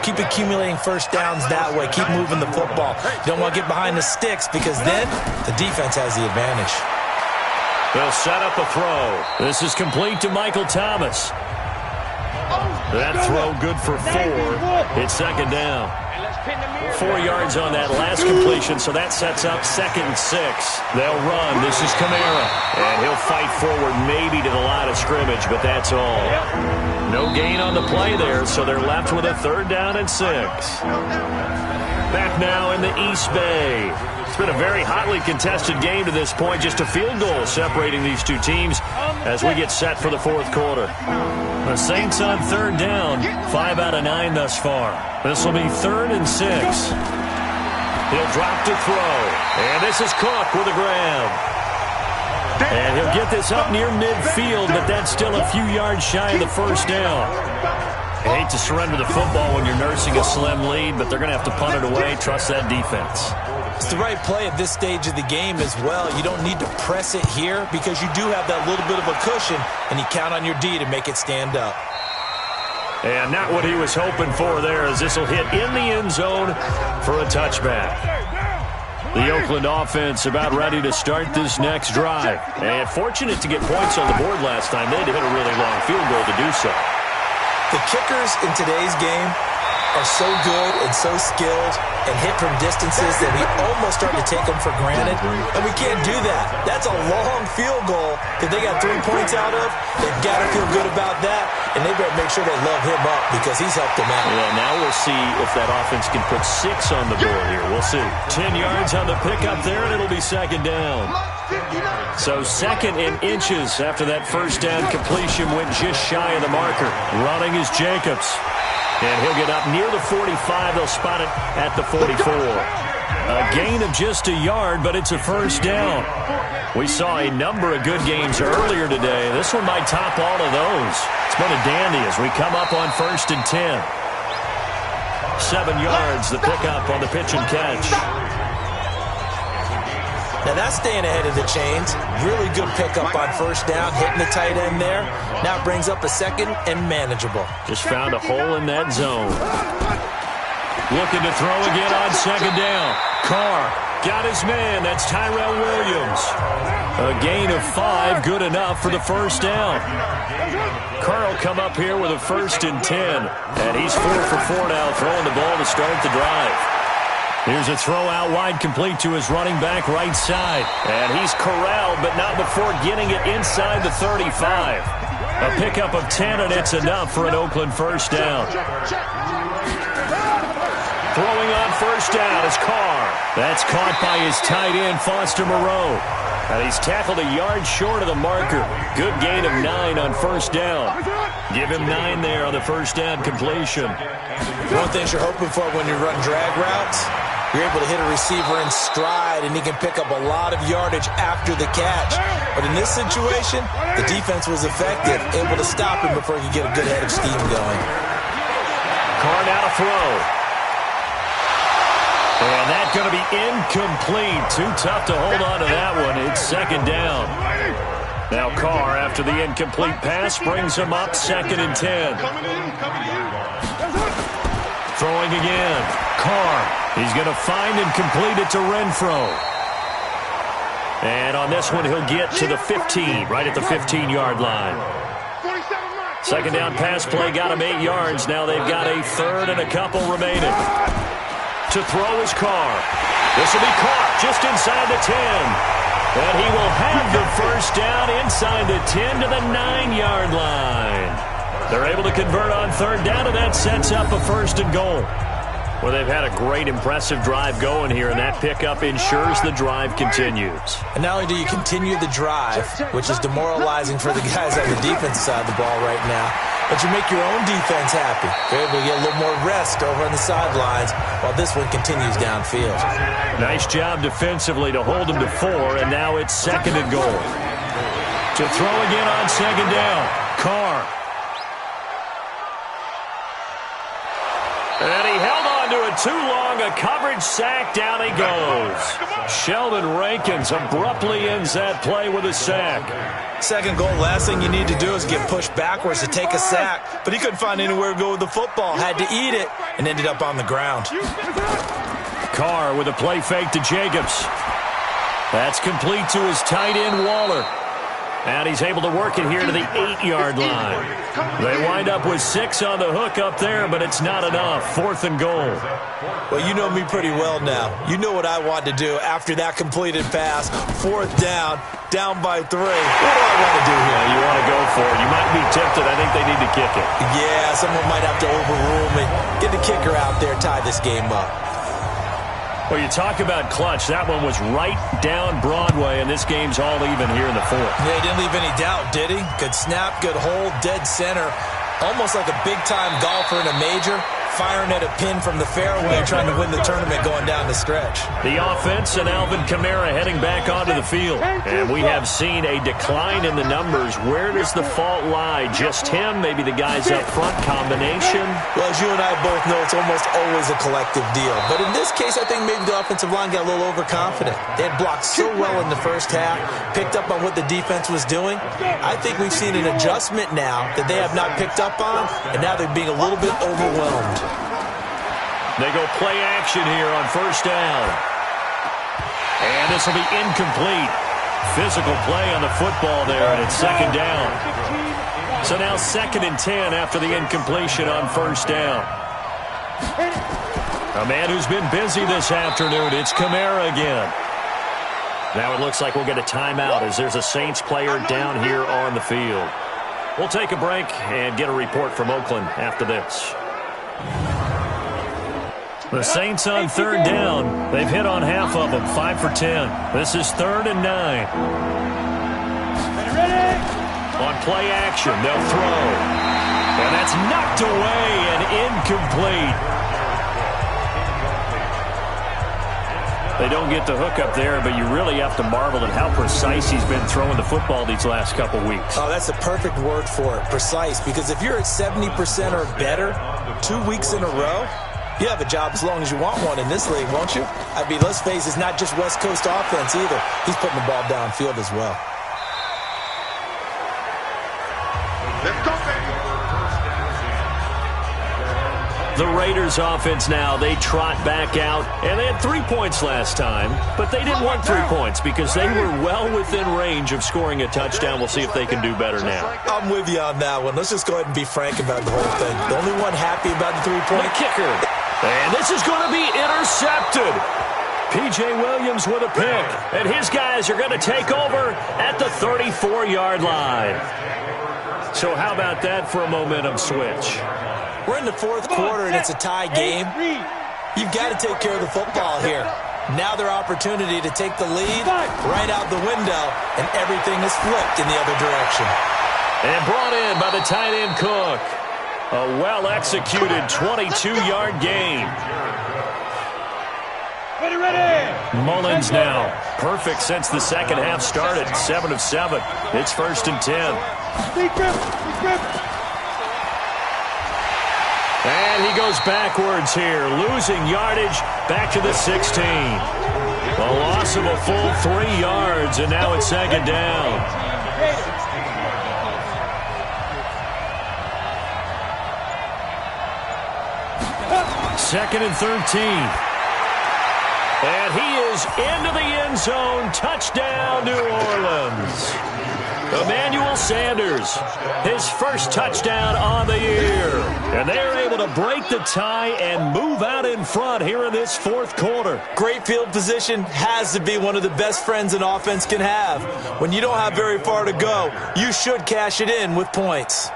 Keep accumulating first downs that way. Keep moving the football. You don't want to get behind the sticks because then the defense has the advantage. They'll set up a throw. This is complete to Michael Thomas. That throw good for 4. It's second down. 4 yards on that last completion, so that sets up 2nd and 6. They'll run. This is Kamara. And he'll fight forward maybe to the line of scrimmage, but that's all. No gain on the play there, so they're left with a 3rd down and 6. Back now in the East Bay. It's been a very hotly contested game to this point. Just a field goal separating these two teams as we get set for the 4th quarter. The Saints on 3rd down, 5 out of 9 thus far. This will be 3rd and 6. He'll drop to throw. And this is Cook with a grab. And he'll get this up near midfield, but that's still a few yards shy of the first down. I hate to surrender the football when you're nursing a slim lead, but they're going to have to punt it away. Trust that defense. It's the right play at this stage of the game as well. You don't need to press it here because you do have that little bit of a cushion, and you count on your D to make it stand up. And not what he was hoping for there, as this will hit in the end zone for a touchback. The Oakland offense about ready to start this next drive. And fortunate to get points on the board last time. They had to hit a really long field goal to do so. The kickers in today's game are so good and so skilled and hit from distances that we almost start to take them for granted, and we can't do that. That's a long field goal that they got 3 points out of. They've got to feel good about that, and they better make sure they love him up because he's helped them out. Yeah, now we'll see if that offense can put 6 on the board here. We'll see. 10 yards on the pickup there, and it'll be second down. So second in inches after that first down completion went just shy of the marker. Running is Jacobs. And he'll get up near the 45. They'll spot it at the 44. A gain of just a yard, but it's a first down. We saw a number of good games earlier today. This one might top all of those. It's been a dandy as we come up on 1st and 10. 7 yards, the pickup on the pitch and catch. Now that's staying ahead of the chains. Really good pickup on first down, hitting the tight end there. Now brings up a second and manageable. Just found a hole in that zone. Looking to throw again on second down. Carr got his man. That's Tyrell Williams. A gain of 5, good enough for the first down. Carr will come up here with a 1st and 10. And he's 4 for 4 now, throwing the ball to start the drive. Here's a throw out wide, complete to his running back right side. And he's corralled, but not before getting it inside the 35. A pickup of 10, and it's enough for an Oakland first down. Throwing on first down is Carr. That's caught by his tight end, Foster Moreau. And he's tackled a yard short of the marker. Good gain of 9 on first down. Give him 9 there on the first down completion. One thing you're hoping for when you run drag routes, you're able to hit a receiver in stride, and he can pick up a lot of yardage after the catch. But in this situation, the defense was effective, able to stop him before he could get a good head of steam going. Carr now to throw. And that's going to be incomplete. Too tough to hold on to that one. It's second down. Now Carr, after the incomplete pass, brings him up 2nd and 10. Throwing again. Carr. He's going to find and complete it to Renfro. And on this one, he'll get to the 15, right at the 15-yard line. Second down pass play got him 8 yards. Now they've got a 3rd and a couple remaining. To throw is Carr. This will be caught just inside the 10. And he will have the first down inside the 10 to the 9-yard line. They're able to convert on 3rd down, and that sets up a 1st and goal. Well, they've had a great, impressive drive going here, and that pickup ensures the drive continues. And not only do you continue the drive, which is demoralizing for the guys on the defense side of the ball right now, but you make your own defense happy. You're able to get a little more rest over on the sidelines while this one continues downfield. Nice job defensively to hold him to 4, and now it's 2nd and goal. To throw again on 2nd down, Carr. And he held on to it too long. A coverage sack. Down he goes. Sheldon Rankins abruptly ends that play with a sack. Second goal, last thing you need to do is get pushed backwards to take a sack. But he couldn't find anywhere to go with the football. Had to eat it and ended up on the ground. Carr with a play fake to Jacobs. That's complete to his tight end, Waller. And he's able to work it here to the 8-yard line. They wind up with 6 on the hook up there, but it's not enough. 4th and goal. Well, you know me pretty well now. You know what I want to do after that completed pass. 4th down, down by 3. What do I want to do here? You want to go for it. You might be tempted. I think they need to kick it. Yeah, someone might have to overrule me. Get the kicker out there, tie this game up. Well, you talk about clutch. That one was right down Broadway, and this game's all even here in the 4th. Yeah, he didn't leave any doubt, did he? Good snap, good hold, dead center. Almost like a big-time golfer in a major, firing at a pin from the fairway, trying to win the tournament going down the stretch. The offense and Alvin Kamara heading back onto the field. And we have seen a decline in the numbers. Where does the fault lie? Just him? Maybe the guys up front combination? Well, as you and I both know, it's almost always a collective deal. But in this case, I think maybe the offensive line got a little overconfident. They had blocked so well in the first half, picked up on what the defense was doing. I think we've seen an adjustment now that they have not picked up on, and now they're being a little bit overwhelmed. They go play action here on first down. And this will be incomplete. Physical play on the football there, and it's 2nd down. So now 2nd and 10 after the incompletion on first down. A man who's been busy this afternoon. It's Kamara again. Now it looks like we'll get a timeout as there's a Saints player down here on the field. We'll take a break and get a report from Oakland after this. The Saints on third down. They've hit on half of them, 5 for 10. This is 3rd and 9. On play action, they'll throw. And that's knocked away and incomplete. They don't get the hook up there, but you really have to marvel at how precise he's been throwing the football these last couple weeks. Oh, that's a perfect word for it, precise. Because if you're at 70% or better 2 weeks in a row, you have a job as long as you want one in this league, won't you? I mean, let's face it, it's not just West Coast offense either. He's putting the ball downfield as well. Let's go, baby. The Raiders offense now, they trot back out, and they had 3 points last time, but they didn't want 3 points because they were well within range of scoring a touchdown. We'll see if they can do better now. I'm with you on that one. Let's just go ahead and be frank about the whole thing. The only one happy about the 3-point The kicker, and this is going to be intercepted. P.J. Williams with a pick, and his guys are going to take over at the 34-yard line. So how about that for a momentum switch? We're in the 4th quarter, and it's a tie game. You've got to take care of the football here. Now their opportunity to take the lead right out the window, and everything is flipped in the other direction. And brought in by the tight end Cook. A well-executed 22-yard gain. Mullins now. Perfect since the second half started. 7 of 7. It's 1st and 10. And he goes backwards here, losing yardage back to the 16. A loss of a full 3 yards, and now it's 2nd down. Second and 13. And he is into the end zone. Touchdown, New Orleans. Emmanuel Sanders, his first touchdown on the year. And they're able to break the tie and move out in front here in this 4th quarter. Great field position has to be one of the best friends an offense can have. When you don't have very far to go, you should cash it in with points.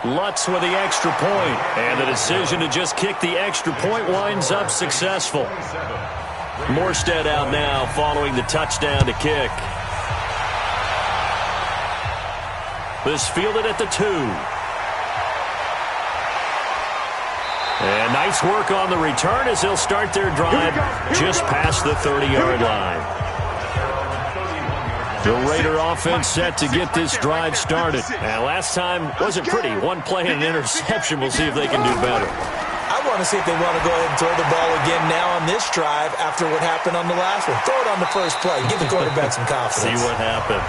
Lutz with the extra point, and the decision to just kick the extra point winds up successful. Morstead out now following the touchdown to kick. This fielded at the 2. And nice work on the return as they'll start their drive just past the 30-yard line. The Raider offense set to get this drive started. And last time wasn't pretty. 1 play and an interception. We'll see if they can do better. I want to see if they want to go ahead and throw the ball again now on this drive after what happened on the last one. Throw it on the first play. Give the quarterback some confidence. See what happens.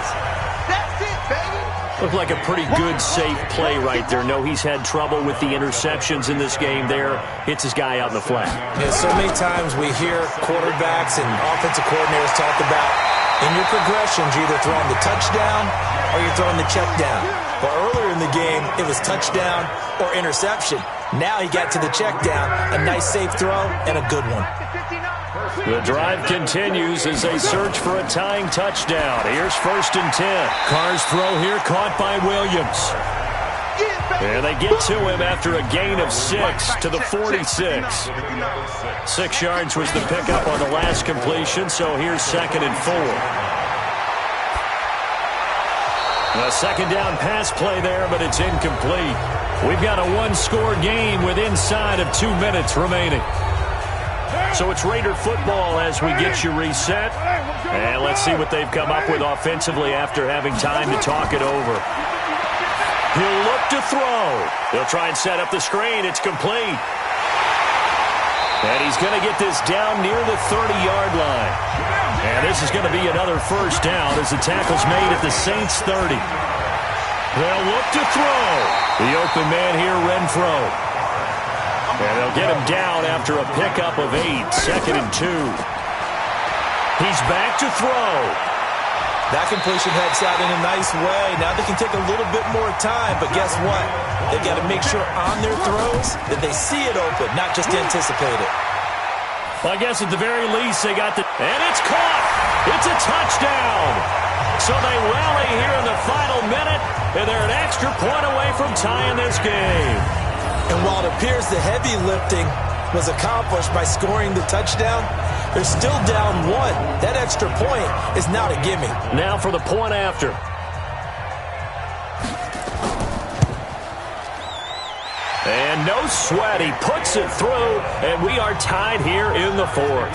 That's it, baby. Looked like a pretty good, safe play right there. No, he's had trouble with the interceptions in this game there. Hits his guy out in the flat. Yeah, so many times we hear quarterbacks and offensive coordinators talk about in your progressions, you're either throwing the touchdown or you're throwing the check down. But earlier in the game, it was touchdown or interception. Now he got to the check down, a nice safe throw, and a good one. The drive continues as they search for a tying touchdown. Here's 1st and 10. Carr's throw here caught by Williams. And they get to him after a gain of 6 to the 46. 6 yards was the pickup on the last completion, so here's 2nd and 4. A 2nd down pass play there, but it's incomplete. We've got a 1-score game with inside of 2 minutes remaining. So it's Raider football as we get you reset. And let's see what they've come up with offensively after having time to talk it over. He'll look to throw. He'll try and set up the screen. It's complete. And he's going to get this down near the 30-yard line. And this is going to be another 1st down as the tackle's made at the Saints 30. They'll look to throw. The open man here, Renfro. And they'll get him down after a pickup of 8, 2nd and 2. He's back to throw. That completion helps out in a nice way. Now they can take a little bit more time, but guess what? They've got to make sure on their throws that they see it open, not just anticipate it. Well, I guess at the very least they got the... And it's caught! It's a touchdown! So they rally here in the final minute, and they're an extra point away from tying this game. And while it appears the heavy lifting was accomplished by scoring the touchdown, they're still down one. That extra point is not a gimme. Now for the point after. And no sweat. He puts it through, and we are tied here in the fourth.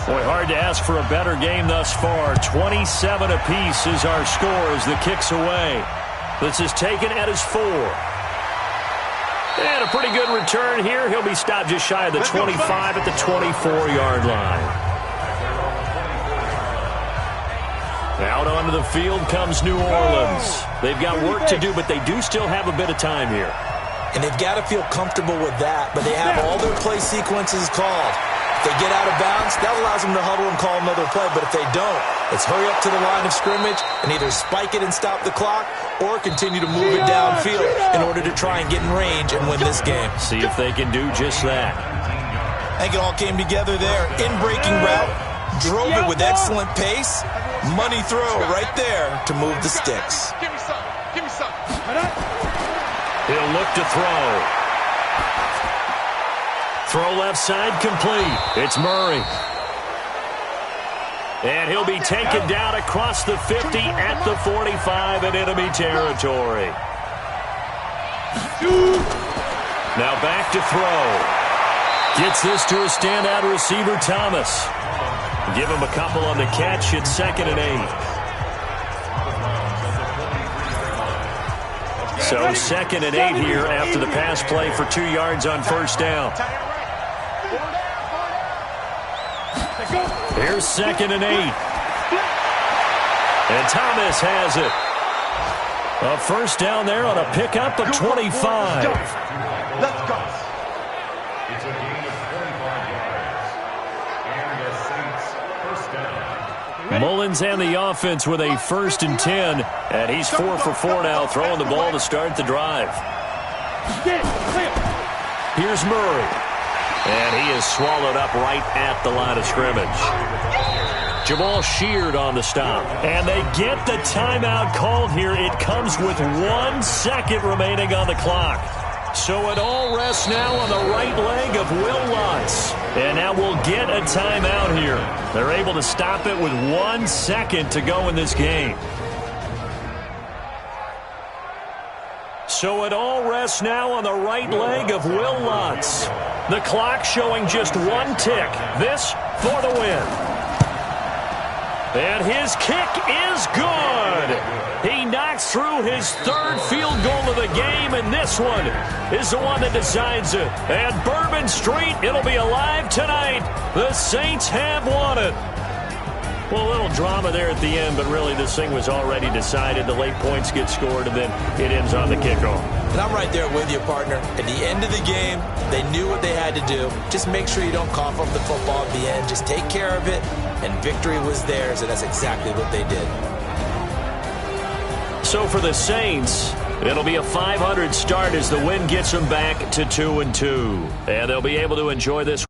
Boy, hard to ask for a better game thus far. 27 apiece is our score as the kick's away. This is taken at his 4. And a pretty good return here. He'll be stopped just shy of the 25 at the 24-yard line. Out onto the field comes New Orleans. They've got work to do, but they do still have a bit of time here. And they've got to feel comfortable with that, but they have all their play sequences called. If they get out of bounds, that allows them to huddle and call another play. But if they don't, it's hurry up to the line of scrimmage and either spike it and stop the clock or continue to move it downfield in order to try and get in range and win this game. See if they can do just that. I think it all came together there. In-breaking route, drove it with excellent pace. Money throw right there to move the sticks. Give me some. Give me some. He'll look to throw. Throw left side complete. It's Murray. And he'll be taken down across the 50 at the 45 in enemy territory. Now back to throw. Gets this to a standout receiver, Thomas. Give him a couple on the catch. It's 2nd and 8. So 2nd and 8 here after the pass play for 2 yards on first down. Here's 2nd and 8. And Thomas has it. A first down there on a pickup of 25. Let's go. It's a gain of 25 yards. And the Saints first down. Mullins and the offense with a 1st and 10. And he's 4 for 4 now, throwing the ball to start the drive. Here's Murray. And he is swallowed up right at the line of scrimmage. Jamal Sheard on the stop. And they get the timeout called here. It comes with 1 second remaining on the clock. So it all rests now on the right leg of Will Lutz. And now we'll get a timeout here. They're able to stop it with 1 second to go in this game. So it all rests now on the right leg of Will Lutz. The clock showing just 1 tick. This for the win. And his kick is good. He knocks through his 3rd field goal of the game, and this one is the one that decides it. And Bourbon Street, it'll be alive tonight. The Saints have won it. Well, a little drama there at the end, but really this thing was already decided. The late points get scored, and then it ends on the kickoff. And I'm right there with you, partner. At the end of the game, they knew what they had to do. Just make sure you don't cough up the football at the end. Just take care of it, and victory was theirs, and that's exactly what they did. So for the Saints, it'll be a 500 start as the win gets them back to 2-2. And they'll be able to enjoy this